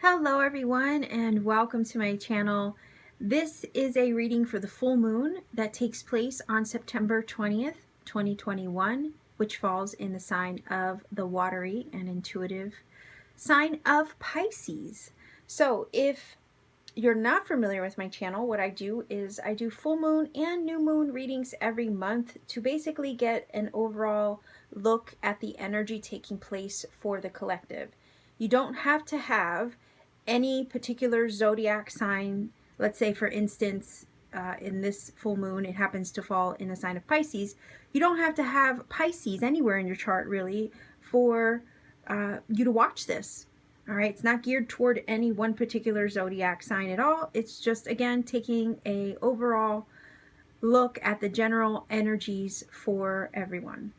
Hello everyone and welcome to my channel. This is a reading for the full moon that takes place on September 20th, 2021, which falls in the sign of the watery and intuitive sign of Pisces. So if you're not familiar with my channel, what I do is I do full moon and new moon readings every month to basically get an overall look at the energy taking place for the collective. You don't have to have any particular zodiac sign. Let's say, for instance, in this full moon, it happens to fall in the sign of Pisces. You don't have to have Pisces anywhere in your chart, really, for you to watch this. All right, it's not geared toward any one particular zodiac sign at all. It's just, again, taking a overall look at the general energies for everyone.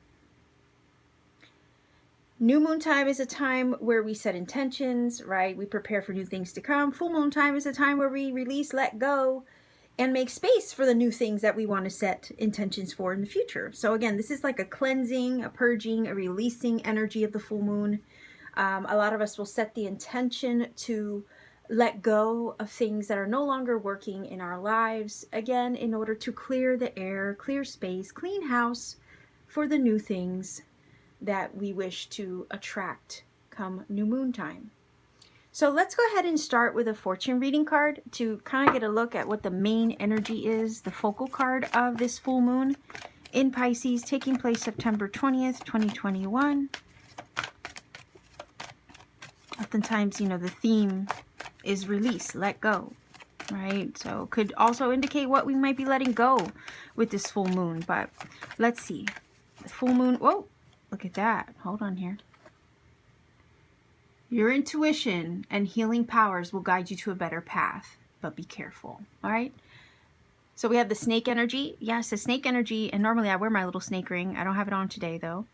New moon time is a time where we set intentions, right? We prepare for new things to come. Full moon time is a time where we release, let go, and make space for the new things that we want to set intentions for in the future. So again, this is like a cleansing, a purging, a releasing energy of the full moon. A lot of us will set the intention to let go of things that are no longer working in our lives, again, in order to clear the air, clear space, clean house for the new things that we wish to attract come new moon time. So let's go ahead and start with a fortune reading card to kind of get a look at what the main energy is, the focal card of this full moon in Pisces taking place September 20th, 2021. Oftentimes, you know, the theme is release, let go, right? So could also indicate what we might be letting go with this full moon. But let's see. The full moon, whoa, look at that. Hold on here. Your intuition and healing powers will guide you to a better path, but be careful, all right? So we have the snake energy. Yes, the snake energy, and normally I wear my little snake ring. I don't have it on today, though.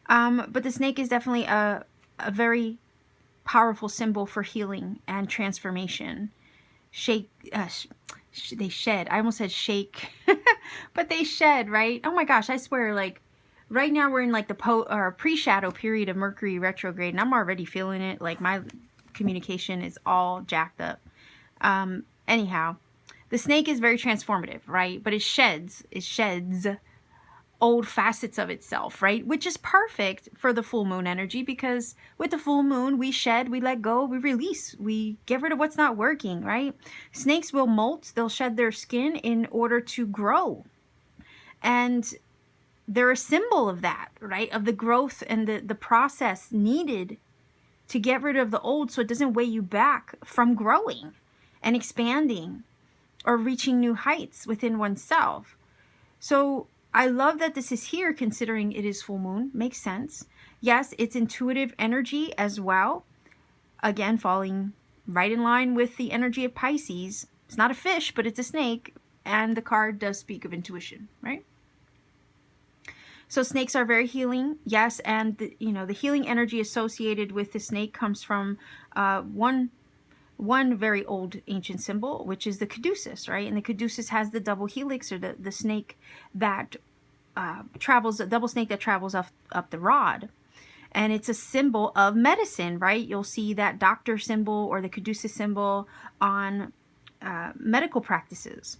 But the snake is definitely a very powerful symbol for healing and transformation. They shed. I almost said shake, but they shed, right? Oh my gosh, I swear, like right now we're in like the pre-shadow period of Mercury retrograde, and I'm already feeling it. Like my communication is all jacked up. Anyhow, the snake is very transformative, right? But it sheds old facets of itself, right? Which is perfect for the full moon energy, because with the full moon, we shed, we let go, we release, we get rid of what's not working, right? Snakes will molt, they'll shed their skin in order to grow. And they're a symbol of that, right? Of the growth and the process needed to get rid of the old so it doesn't weigh you back from growing and expanding or reaching new heights within oneself. So I love that this is here, considering it is full moon. Makes sense. Yes, it's intuitive energy as well. Again, falling right in line with the energy of Pisces. It's not a fish, but it's a snake. And the card does speak of intuition, right? So snakes are very healing. Yes, and the healing energy associated with the snake comes from one very old ancient symbol, which is the caduceus, right? And the caduceus has the double helix, or the snake that travels, a double snake that travels up the rod. And it's a symbol of medicine, right? You'll see that doctor symbol or the caduceus symbol on medical practices.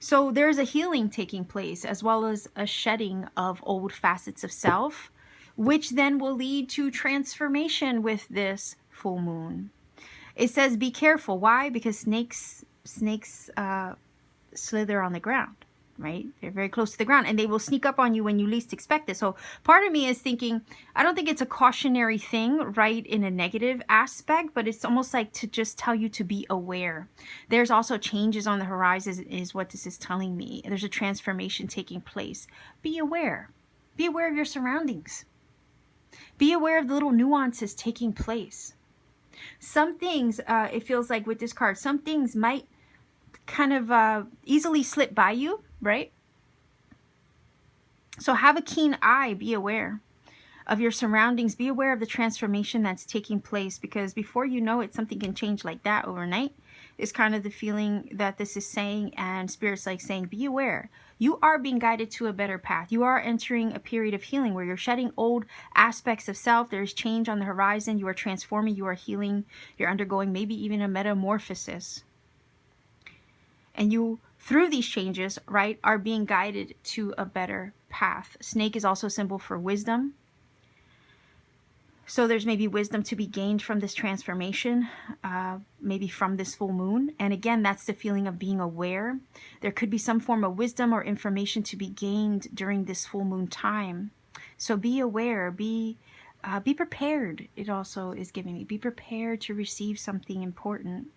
So there's a healing taking place, as well as a shedding of old facets of self, which then will lead to transformation with this full moon. It says be careful. Why? Because snakes slither on the ground, right? They're very close to the ground, and they will sneak up on you when you least expect it. So part of me is thinking, I don't think it's a cautionary thing, right, in a negative aspect, but it's almost like to just tell you to be aware. There's also changes on the horizon is what this is telling me. There's a transformation taking place. Be aware. Be aware of your surroundings. Be aware of the little nuances taking place. Some things, it feels like with this card, some things might kind of easily slip by you, right? So have a keen eye, be aware of your surroundings, be aware of the transformation that's taking place, because before you know it, something can change like that overnight. is kind of the feeling that this is saying, and Spirit's like saying, be aware. You are being guided to a better path. You are entering a period of healing where you're shedding old aspects of self. There's change on the horizon. You are transforming. You are healing. You're undergoing maybe even a metamorphosis. And you, through these changes, right, are being guided to a better path. Snake is also a symbol for wisdom. So there's maybe wisdom to be gained from this transformation, maybe from this full moon. And again, that's the feeling of being aware. There could be some form of wisdom or information to be gained during this full moon time. So be aware, be prepared. It also is giving me, be prepared to receive something important.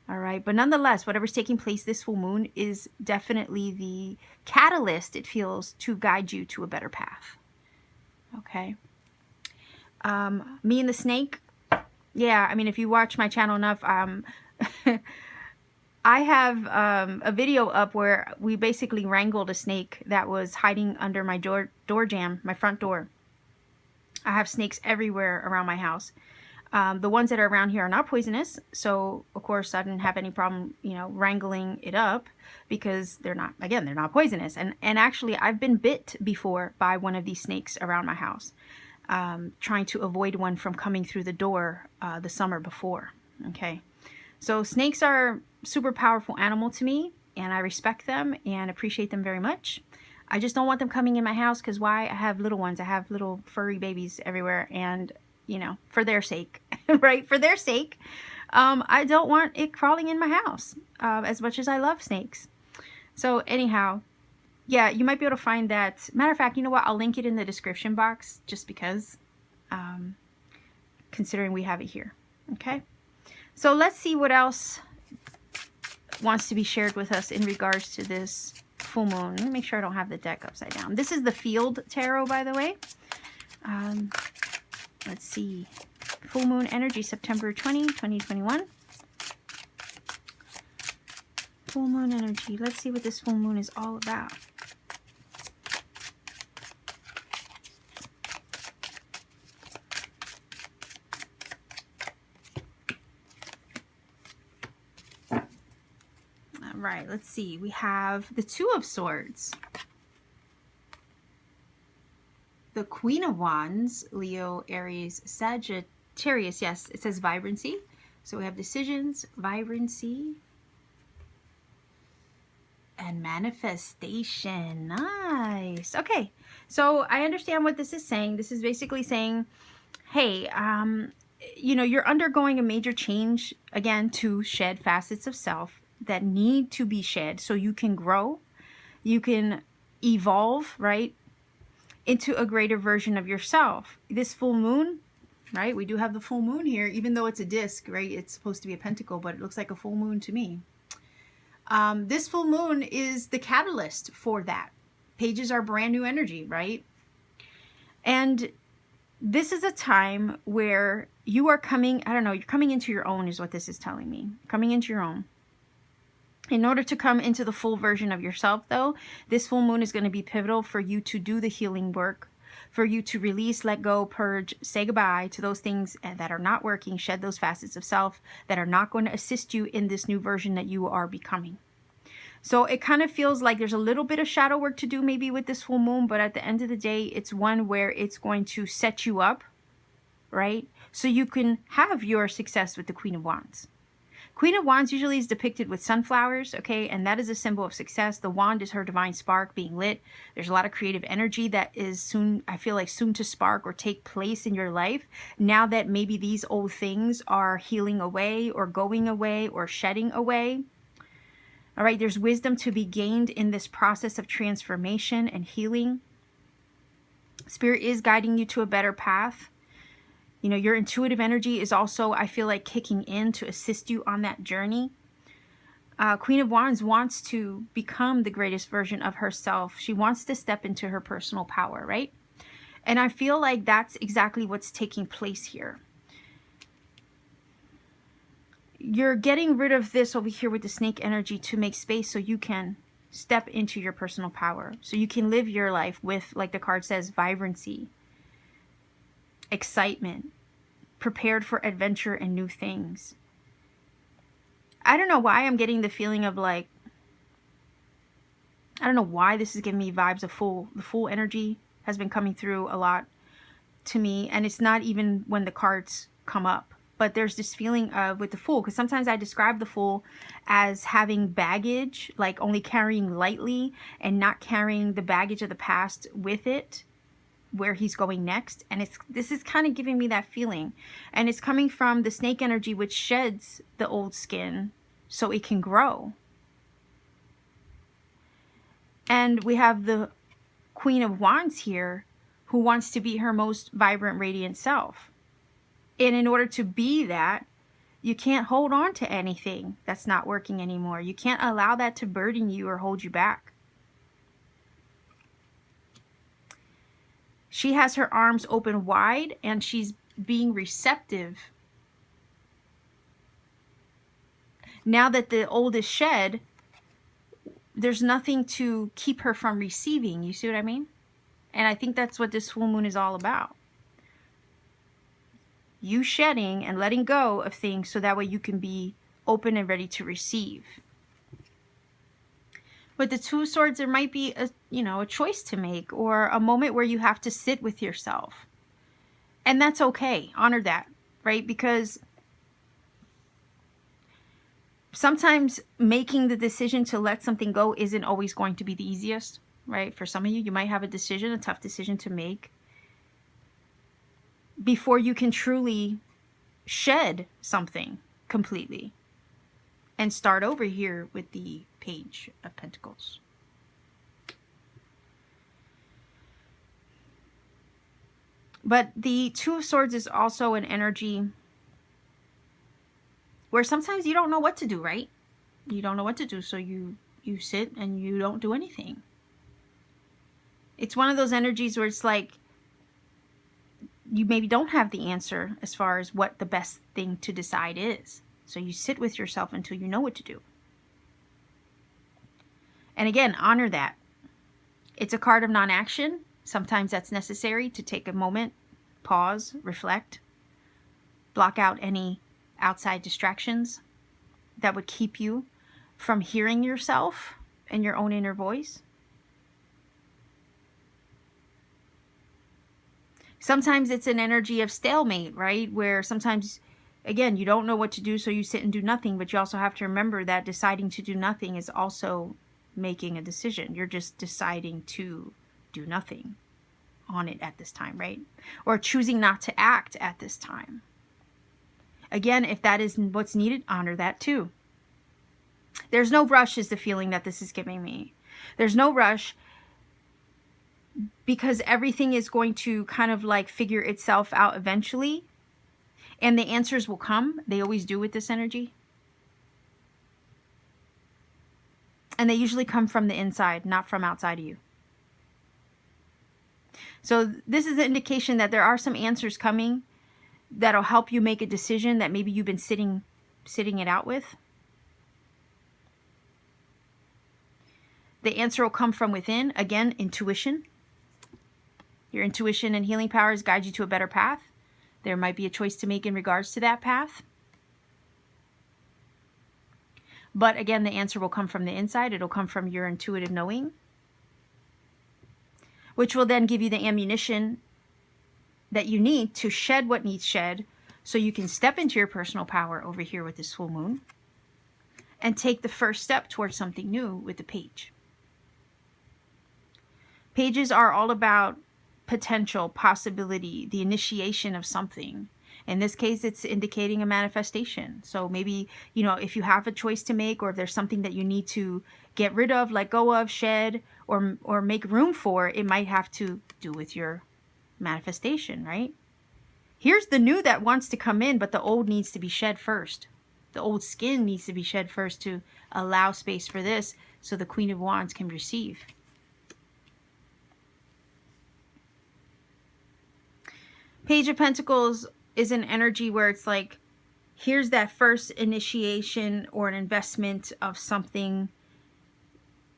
All right. But nonetheless, whatever's taking place this full moon is definitely the catalyst, it feels, to guide you to a better path. Okay. Me and the snake. Yeah, I mean, if you watch my channel enough, I have a video up where we basically wrangled a snake that was hiding under my door jamb, my front door. I have snakes everywhere around my house. The ones that are around here are not poisonous, so of course I didn't have any problem, you know, wrangling it up because they're not, again, they're not poisonous. And actually, I've been bit before by one of these snakes around my house. Trying to avoid one from coming through the door the summer before. Okay, so snakes are super powerful animal to me, and I respect them and appreciate them very much. I just don't want them coming in my house because why? I have little ones. I have little furry babies everywhere, and you know, for their sake, right? For their sake, I don't want it crawling in my house as much as I love snakes. So anyhow, yeah, you might be able to find that. Matter of fact, you know what? I'll link it in the description box just because, considering we have it here. Okay. So let's see what else wants to be shared with us in regards to this full moon. Let me make sure I don't have the deck upside down. This is the Field Tarot, by the way. Let's see. Full moon energy, September 20, 2021. Full moon energy. Let's see what this full moon is all about. Right, let's see. We have the Two of Swords, the Queen of Wands, Leo, Aries, Sagittarius. Yes, it says vibrancy. So we have decisions, vibrancy, and manifestation. Nice. Okay, so I understand what this is saying. This is basically saying, hey, you know, you're undergoing a major change, again, to shed facets of self that need to be shed so you can grow, you can evolve, right, into a greater version of yourself. This full moon, right, we do have the full moon here, even though it's a disc, right, it's supposed to be a pentacle, but it looks like a full moon to me. This full moon is the catalyst for that. Pages are brand new energy, right? And this is a time where you are coming, I don't know, you're coming into your own is what this is telling me. Coming into your own. In order to come into the full version of yourself, though, this full moon is going to be pivotal for you to do the healing work, for you to release, let go, purge, say goodbye to those things that are not working, shed those facets of self that are not going to assist you in this new version that you are becoming. So it kind of feels like there's a little bit of shadow work to do maybe with this full moon, but at the end of the day, it's one where it's going to set you up, right? So you can have your success with the Queen of Wands. Queen of Wands usually is depicted with sunflowers, okay? And that is a symbol of success. The wand is her divine spark being lit. There's a lot of creative energy that is soon, I feel like, soon to spark or take place in your life. Now that maybe these old things are healing away or going away or shedding away. All right, there's wisdom to be gained in this process of transformation and healing. Spirit is guiding you to a better path. You know, your intuitive energy is also, I feel like, kicking in to assist you on that journey. Queen of Wands wants to become the greatest version of herself. She wants to step into her personal power, right? And I feel like that's exactly what's taking place here. You're getting rid of this over here with the snake energy to make space so you can step into your personal power. So you can live your life with, like the card says, vibrancy, excitement, prepared for adventure and new things. I don't know why I'm getting the feeling of like, I don't know why this is giving me vibes of the Fool energy has been coming through a lot to me. And it's not even when the cards come up, but there's this feeling of with the Fool, because sometimes I describe the Fool as having baggage, like only carrying lightly and not carrying the baggage of the past with it, where he's going next. And this is kind of giving me that feeling, and it's coming from the snake energy, which sheds the old skin so it can grow. And we have the Queen of Wands here, who wants to be her most vibrant, radiant self. And in order to be that, you can't hold on to anything that's not working anymore. You can't allow that to burden you or hold you back. She has her arms open wide and she's being receptive. Now that the old is shed, there's nothing to keep her from receiving. You see what I mean? And I think that's what this full moon is all about. You shedding and letting go of things so that way you can be open and ready to receive. With the Two of Swords, there might be a choice to make, or a moment where you have to sit with yourself. And that's okay. Honor that, right? Because sometimes making the decision to let something go isn't always going to be the easiest, right? For some of you, you might have a tough decision to make before you can truly shed something completely and start over here with the Page of Pentacles. But the Two of Swords is also an energy where sometimes you don't know what to do, right? You don't know what to do, so you sit and you don't do anything. It's one of those energies where it's like you maybe don't have the answer as far as what the best thing to decide is. So you sit with yourself until you know what to do. And again, honor that. It's a card of non-action. Sometimes that's necessary to take a moment, pause, reflect, block out any outside distractions that would keep you from hearing yourself and your own inner voice. Sometimes it's an energy of stalemate, right? Where sometimes, again, you don't know what to do, so you sit and do nothing. But you also have to remember that deciding to do nothing is also making a decision. You're just deciding to do nothing on it at this time, right? Or choosing not to act at this time. Again, if that is what's needed, honor that too. There's no rush is the feeling that this is giving me. There's no rush because everything is going to kind of like figure itself out eventually. And the answers will come. They always do with this energy. And they usually come from the inside, not from outside of you. So this is an indication that there are some answers coming that'll help you make a decision that maybe you've been sitting it out with. The answer will come from within. Again, intuition. Your intuition and healing powers guide you to a better path. There might be a choice to make in regards to that path. But again, the answer will come from the inside. It'll come from your intuitive knowing, which will then give you the ammunition that you need to shed what needs shed so you can step into your personal power over here with this full moon and take the first step towards something new with the Page. Pages are all about potential, possibility, the initiation of something. In this case, it's indicating a manifestation. So maybe, if you have a choice to make, or if there's something that you need to get rid of, let go of, shed, or make room for, it might have to do with your manifestation, right? Here's the new that wants to come in, but the old needs to be shed first. The old skin needs to be shed first to allow space for this so the Queen of Wands can receive. Page of Pentacles is an energy where it's like, here's that first initiation or an investment of something.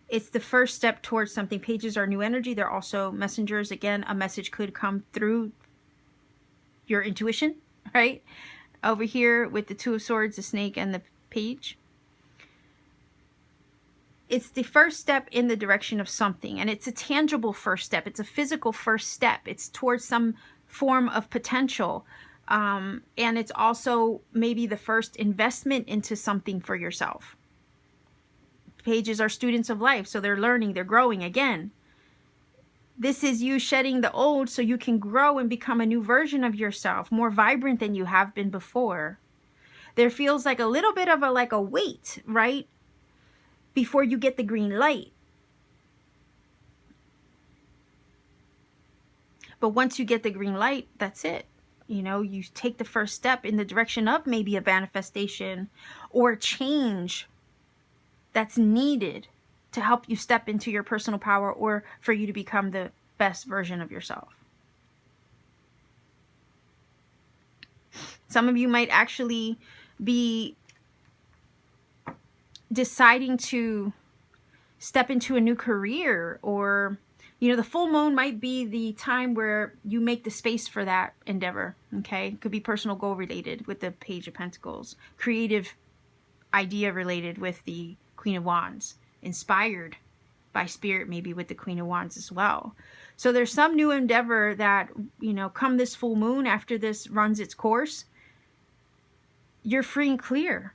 It's the first step towards something. Pages are new energy. They're also messengers. Again, a message could come through your intuition, right? Over here with the Two of Swords, the Snake, and the Page. it's the first step in the direction of something, and it's a tangible first step. It's a physical first step. It's towards some form of potential. And it's also maybe the first investment into something for yourself. Pages are students of life, so they're learning, they're growing again. This is you shedding the old so you can grow and become a new version of yourself, more vibrant than you have been before. There feels like a little bit of a wait, right? Before you get the green light. But once you get the green light, that's it. You know, you take the first step in the direction of maybe a manifestation or a change that's needed to help you step into your personal power or for you to become the best version of yourself. Some of you might actually be deciding to step into a new career, or you know, the full moon might be the time where you make the space for that endeavor. Okay, it could be personal goal related with the Page of Pentacles, creative idea related with the Queen of Wands, inspired by spirit maybe with the Queen of Wands as well. So there's some new endeavor that, you know, come this full moon, after this runs its course, you're free and clear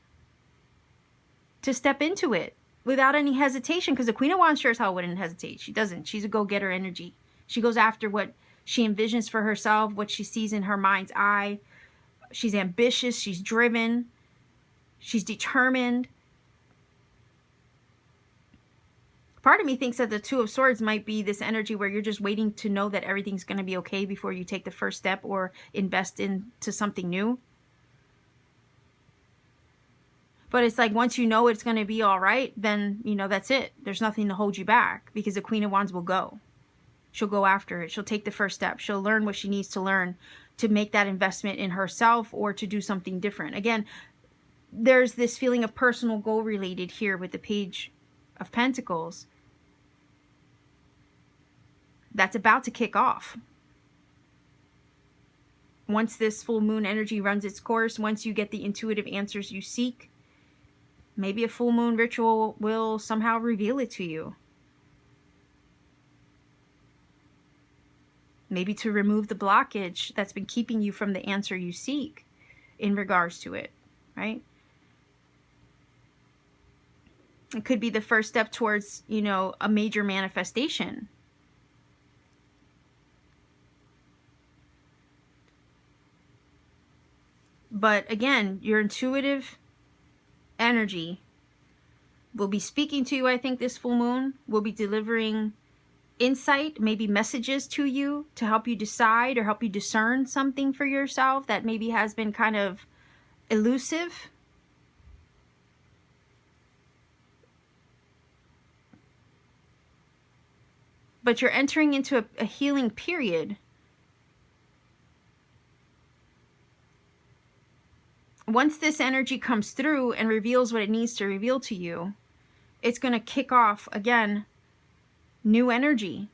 to step into it without any hesitation, because the Queen of Wands sure as hell wouldn't hesitate. She doesn't. She's a go-getter energy. She goes after what she envisions for herself, what she sees in her mind's eye. She's ambitious. She's driven. She's determined. Part of me thinks that the Two of Swords might be this energy where you're just waiting to know that everything's going to be okay before you take the first step or invest into something new. But it's like once you know it's going to be all right, then, you know, that's it. There's nothing to hold you back, because the Queen of Wands will go. She'll go after it. She'll take the first step. She'll learn what she needs to learn to make that investment in herself or to do something different. Again, there's this feeling of personal goal related here with the Page of Pentacles that's about to kick off. Once this full moon energy runs its course, once you get the intuitive answers you seek, maybe a full moon ritual will somehow reveal it to you. Maybe to remove the blockage that's been keeping you from the answer you seek in regards to it, right? It could be the first step towards, you know, a major manifestation. But again, your intuitive energy will be speaking to you, I think, this full moon. Will be delivering insight, maybe messages to you to help you decide or help you discern something for yourself that maybe has been kind of elusive. But you're entering into a healing period. Once this energy comes through and reveals what it needs to reveal to you, it's going to kick off, again, new energy.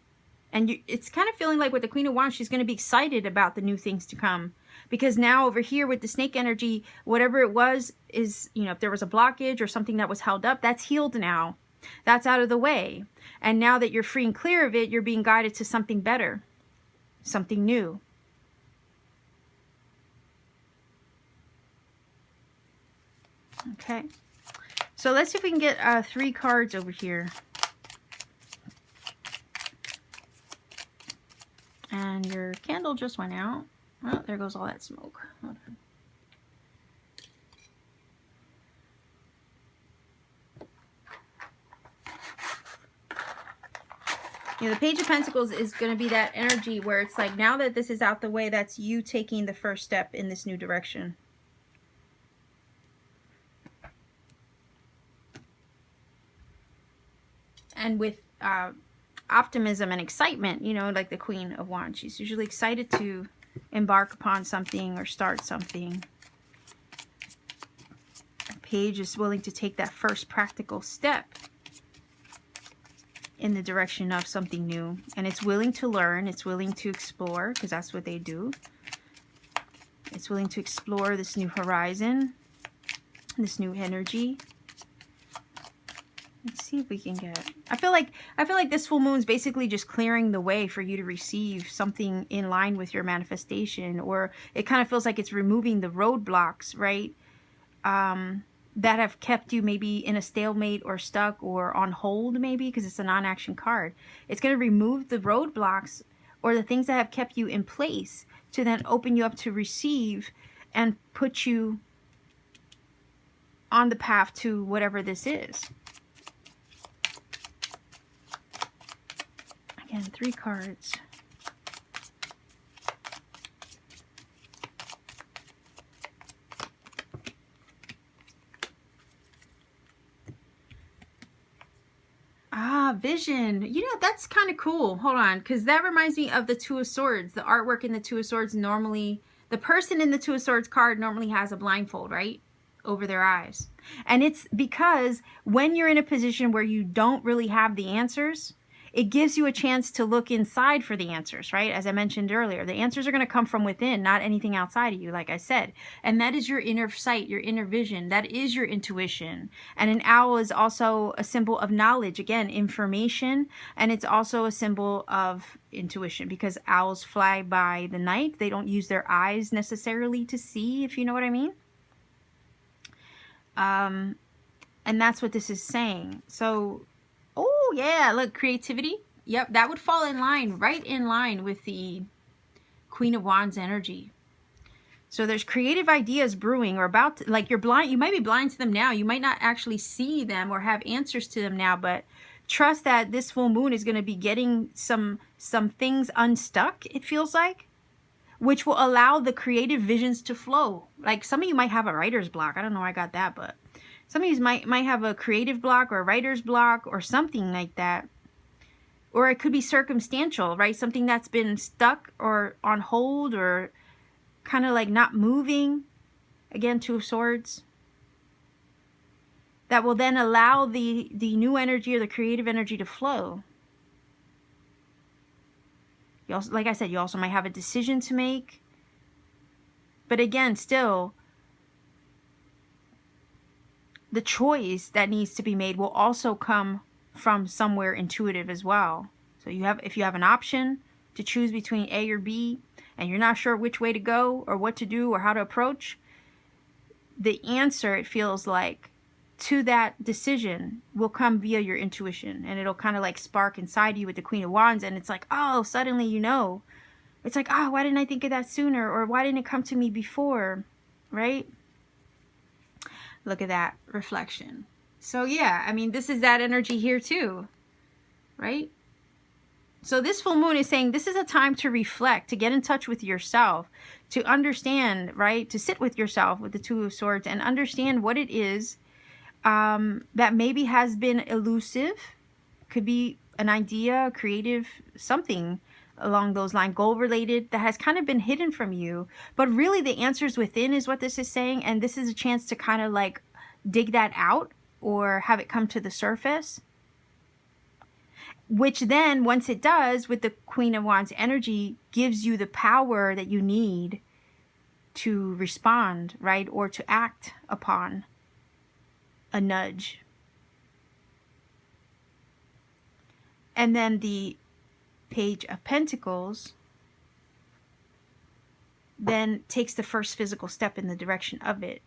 And it's kind of feeling like with the Queen of Wands, she's going to be excited about the new things to come. Because now over here with the snake energy, whatever it was is, you know, if there was a blockage or something that was held up, that's healed now. That's out of the way. And now that you're free and clear of it, you're being guided to something better, something new. Okay, so let's see if we can get 3 cards over here. And your candle just went out. Oh, there goes all that smoke. Hold on. You know, the Page of Pentacles is going to be that energy where it's like, now that this is out the way, that's you taking the first step in this new direction. And with optimism and excitement, you know, like the Queen of Wands, she's usually excited to embark upon something or start something. The Page is willing to take that first practical step in the direction of something new. And it's willing to learn, it's willing to explore, because that's what they do. It's willing to explore this new horizon, this new energy. Let's see if we can get, I feel like this full moon is basically just clearing the way for you to receive something in line with your manifestation, or it kind of feels like it's removing the roadblocks, right? That have kept you maybe in a stalemate or stuck or on hold, maybe, because it's a non-action card. It's going to remove the roadblocks or the things that have kept you in place to then open you up to receive and put you on the path to whatever this is. Again, 3 cards. Vision. You know, that's kind of cool. Hold on, because that reminds me of the Two of Swords. The artwork in the Two of Swords, normally the person in the Two of Swords card normally has a blindfold, right, over their eyes. And it's because when you're in a position where you don't really have the answers, it gives you a chance to look inside for the answers, right? As I mentioned earlier, the answers are going to come from within, not anything outside of you, like I said. And that is your inner sight, your inner vision. That is your intuition. And an owl is also a symbol of knowledge, again, information. And it's also a symbol of intuition, because owls fly by the night. They don't use their eyes necessarily to see, if you know what I mean. And that's what this is saying. So, oh yeah, look, creativity. Yep, that would fall in line, right in line with the Queen of Wands energy. So there's creative ideas brewing, or about to, like, you're blind, you might be blind to them now. You might not actually see them or have answers to them now, but trust that this full moon is going to be getting some things unstuck, it feels like, which will allow the creative visions to flow. Like, some of you might have a writer's block. I don't know why I got that, but some of you might have a creative block or a writer's block or something like that. Or it could be circumstantial, right? Something that's been stuck or on hold or kind of like not moving. Again, Two of Swords. That will then allow the new energy or the creative energy to flow. You also, like I said, you also might have a decision to make. But again, still, the choice that needs to be made will also come from somewhere intuitive as well. So if you have an option to choose between A or B, and you're not sure which way to go or what to do or how to approach, the answer, it feels like, to that decision will come via your intuition, and it'll kind of like spark inside you with the Queen of Wands, and it's like, oh, suddenly you know. It's like, oh, why didn't I think of that sooner? Or why didn't it come to me before? Right? Look at that reflection. So yeah, I mean, this is that energy here too, right? So this full moon is saying this is a time to reflect, to get in touch with yourself, to understand, right? To sit with yourself with the Two of Swords and understand what it is that maybe has been elusive. Could be an idea, creative, something along those lines, goal related, that has kind of been hidden from you. But really the answers within is what this is saying. And this is a chance to kind of like dig that out or have it come to the surface. Which then, once it does, with the Queen of Wands energy, gives you the power that you need to respond, right? Or to act upon a nudge. And then the Page of Pentacles then takes the first physical step in the direction of it.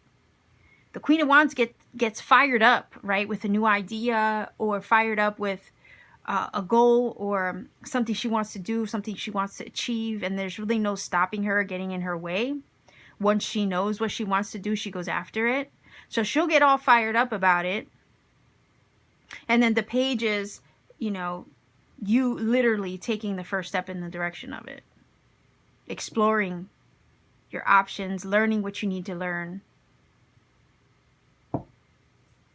The Queen of Wands gets fired up, right, with a new idea, or fired up with a goal or something she wants to do, something she wants to achieve, and there's really no stopping her, getting in her way. Once she knows what she wants to do, she goes after it. So she'll get all fired up about it. And then the Page is, you know, you literally taking the first step in the direction of it. Exploring your options, learning what you need to learn.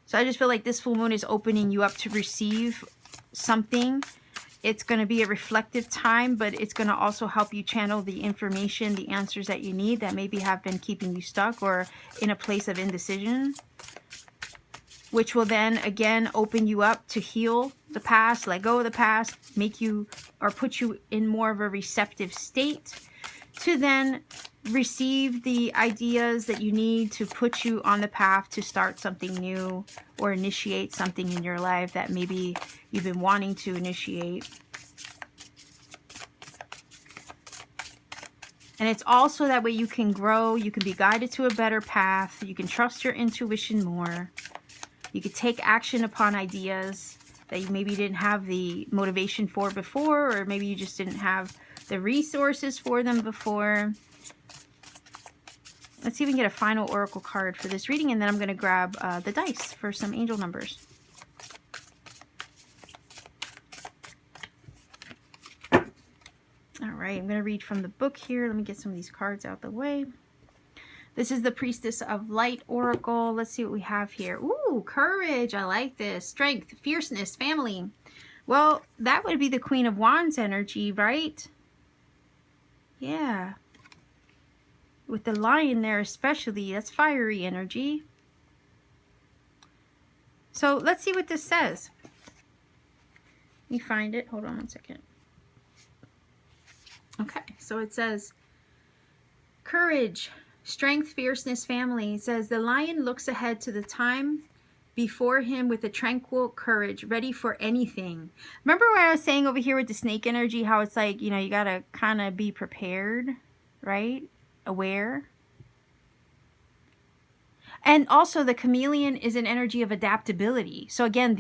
So I just feel like this full moon is opening you up to receive something. It's going to be a reflective time, but it's going to also help you channel the information, the answers that you need that maybe have been keeping you stuck or in a place of indecision. Which will then, again, open you up to heal the past, let go of the past, make you, or put you in more of a receptive state to then receive the ideas that you need to put you on the path to start something new or initiate something in your life that maybe you've been wanting to initiate. And it's also that way you can grow, you can be guided to a better path, you can trust your intuition more, you can take action upon ideas that you maybe didn't have the motivation for before, or maybe you just didn't have the resources for them before. Let's see if we can get a final oracle card for this reading, and then I'm going to grab the dice for some angel numbers. All right, I'm going to read from the book here. Let me get some of these cards out the way. This is the Priestess of Light Oracle. Let's see what we have here. Ooh, courage. I like this. Strength, fierceness, family. Well, that would be the Queen of Wands energy, right? Yeah. With the lion there especially, that's fiery energy. So let's see what this says. Let me find it. Hold on one second. Okay, so it says, courage, strength, fierceness, family. It says, the lion looks ahead to the time before him with a tranquil courage, ready for anything. Remember what I was saying over here with the snake energy, how it's like, you know, you got to kind of be prepared, right? Aware. And also the chameleon is an energy of adaptability. So again,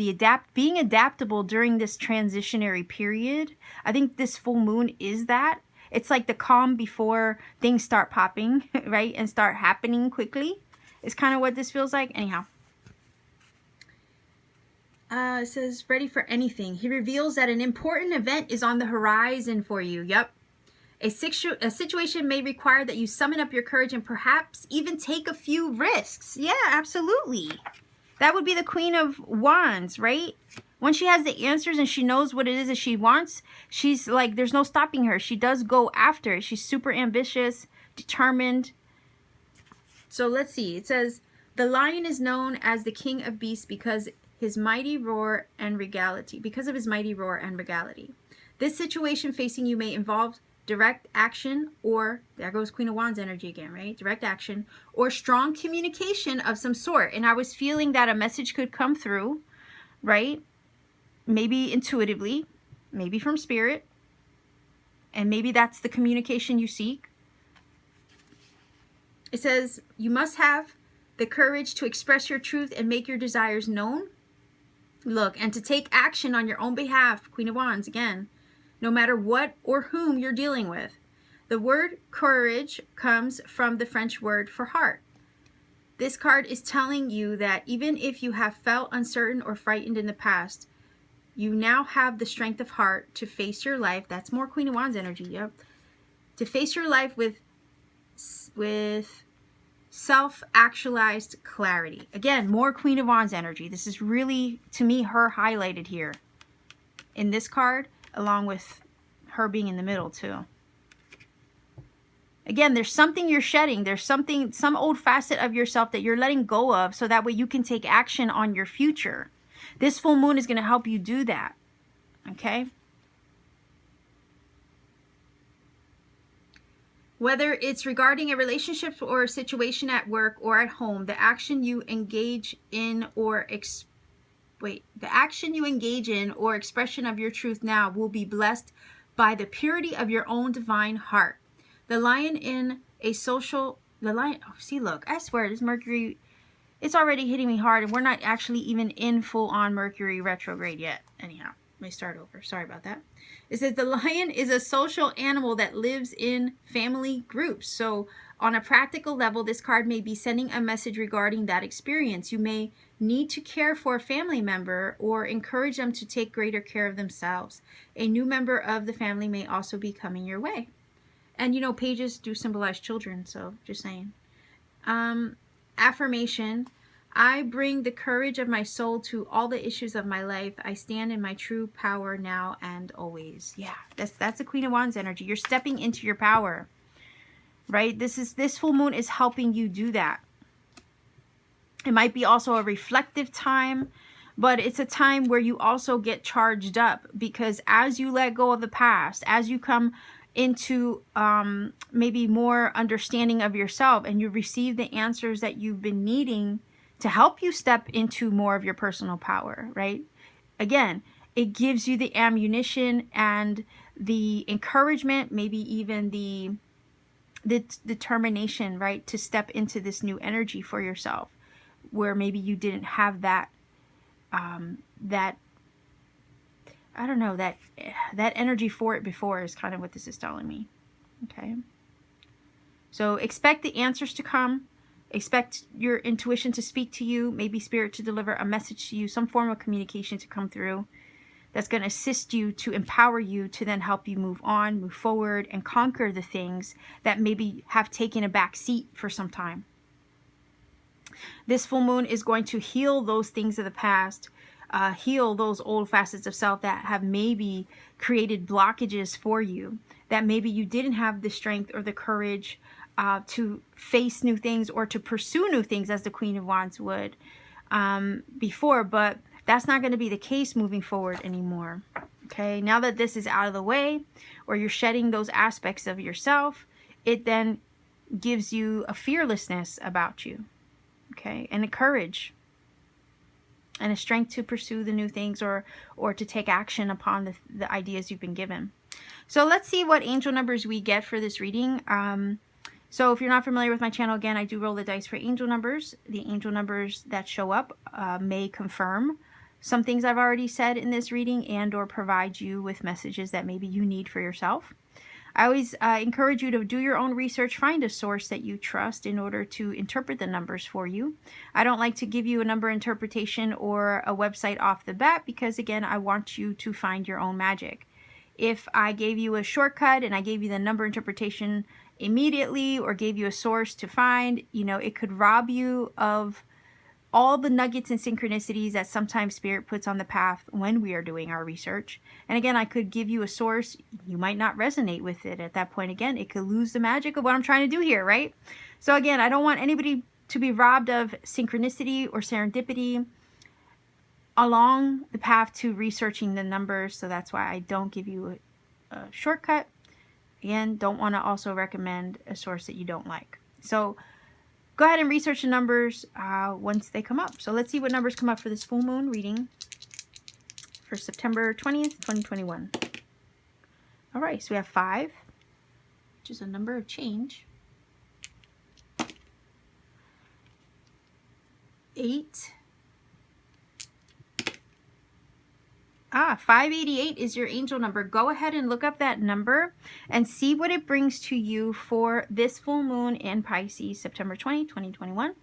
being adaptable during this transitionary period, I think this full moon is that. It's like the calm before things start popping, right? And start happening quickly. It's kind of what this feels like. Anyhow. It says, ready for anything. He reveals that an important event is on the horizon for you. Yep. A situation may require that you summon up your courage and perhaps even take a few risks. Yeah, absolutely. That would be the Queen of Wands, right? When she has the answers and she knows what it is that she wants, she's like, there's no stopping her. She does go after it. She's super ambitious, determined. So let's see. It says, the lion is known as the king of beasts because his mighty roar and regality. Because of his mighty roar and regality. This situation facing you may involve direct action, or there goes Queen of Wands energy again, right? Direct action or strong communication of some sort. And I was feeling that a message could come through, right? Maybe intuitively, maybe from spirit, and maybe that's the communication you seek. It says you must have the courage to express your truth and make your desires known. Look, and to take action on your own behalf, Queen of Wands again, no matter what or whom you're dealing with. The word courage comes from the French word for heart. This card is telling you that even if you have felt uncertain or frightened in the past, you now have the strength of heart to face your life. That's more Queen of Wands energy, yep. To face your life with self-actualized clarity. Again, more Queen of Wands energy. This is really, to me, her highlighted here in this card, along with her being in the middle too. Again, there's something you're shedding. There's something, some old facet of yourself that you're letting go of so that way you can take action on your future. This full moon is going to help you do that. Okay? Whether it's regarding a relationship or a situation at work or at home, the action you engage in or expression of your truth now will be blessed by the purity of your own divine heart. The lion in a social, see, look, I swear this Mercury, it's already hitting me hard and we're not actually even in full on Mercury retrograde yet. Anyhow, let me start over. Sorry about that. It says the lion is a social animal that lives in family groups. So on a practical level, this card may be sending a message regarding that experience. You may need to care for a family member or encourage them to take greater care of themselves. A new member of the family may also be coming your way. And you know, pages do symbolize children, so just saying. Affirmation. I bring the courage of my soul to all the issues of my life. I stand in my true power now and always. Yeah, that's the Queen of Wands energy. You're stepping into your power, right? This full moon is helping you do that. It might be also a reflective time, but it's a time where you also get charged up because as you let go of the past, as you come into maybe more understanding of yourself, and you receive the answers that you've been needing to help you step into more of your personal power, right? Again, it gives you the ammunition and the encouragement, maybe even the determination, right, to step into this new energy for yourself, where maybe you didn't have that that, I don't know, that energy for it before, is kind of what this is telling me. Okay, so expect the answers to come. Expect your intuition to speak to you, maybe spirit to deliver a message to you, some form of communication to come through that's going to assist you, to empower you, to then help you move on, move forward, and conquer the things that maybe have taken a back seat for some time. This full moon is going to heal those things of the past, heal those old facets of self that have maybe created blockages for you, that maybe you didn't have the strength or the courage to face new things or to pursue new things, as the Queen of Wands would before, but that's not going to be the case moving forward anymore. Okay, now that this is out of the way, or you're shedding those aspects of yourself, it then gives you a fearlessness about you, okay, and a courage and a strength to pursue the new things, or to take action upon the ideas you've been given. So let's see what angel numbers we get for this reading. So if you're not familiar with my channel, again, I do roll the dice for angel numbers. The angel numbers that show up may confirm some things I've already said in this reading, and or provide you with messages that maybe you need for yourself. I always encourage you to do your own research, find a source that you trust in order to interpret the numbers for you. I don't like to give you a number interpretation or a website off the bat, because again, I want you to find your own magic. If I gave you a shortcut and I gave you the number interpretation immediately, or gave you a source to find, you know, it could rob you of all the nuggets and synchronicities that sometimes Spirit puts on the path when we are doing our research. And again, I could give you a source, you might not resonate with it at that point. Again, it could lose the magic of what I'm trying to do here, right? So again, I don't want anybody to be robbed of synchronicity or serendipity along the path to researching the numbers. So that's why I don't give you a shortcut. Again, don't want to also recommend a source that you don't like. So go ahead and research the numbers once they come up. So let's see what numbers come up for this full moon reading for September 20th, 2021. All right, so we have 5, which is a number of change. 8. 588 is your angel number. Go ahead and look up that number and see what it brings to you for this full moon in Pisces, September 20, 2021.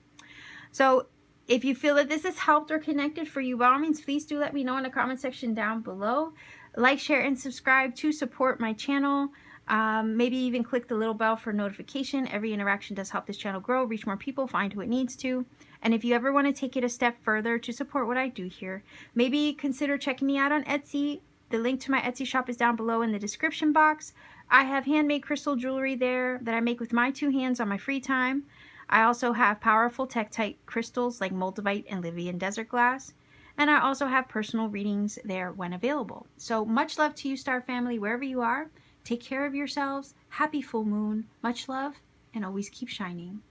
So if you feel that this has helped or connected for you, by all means, please do let me know in the comment section down below. Like, share, and subscribe to support my channel. Maybe even click the little bell for notification. Every interaction does help this channel grow, reach more people, find who it needs to. And if you ever want to take it a step further to support what I do here, maybe consider checking me out on Etsy. The link to my Etsy shop is down below in the description box. I have handmade crystal jewelry there that I make with my 2 hands on my free time. I also have powerful Tektite crystals like Moldavite and Libyan desert glass. And I also have personal readings there when available. So much love to you, Star Family, wherever you are. Take care of yourselves. Happy full moon. Much love, and always keep shining.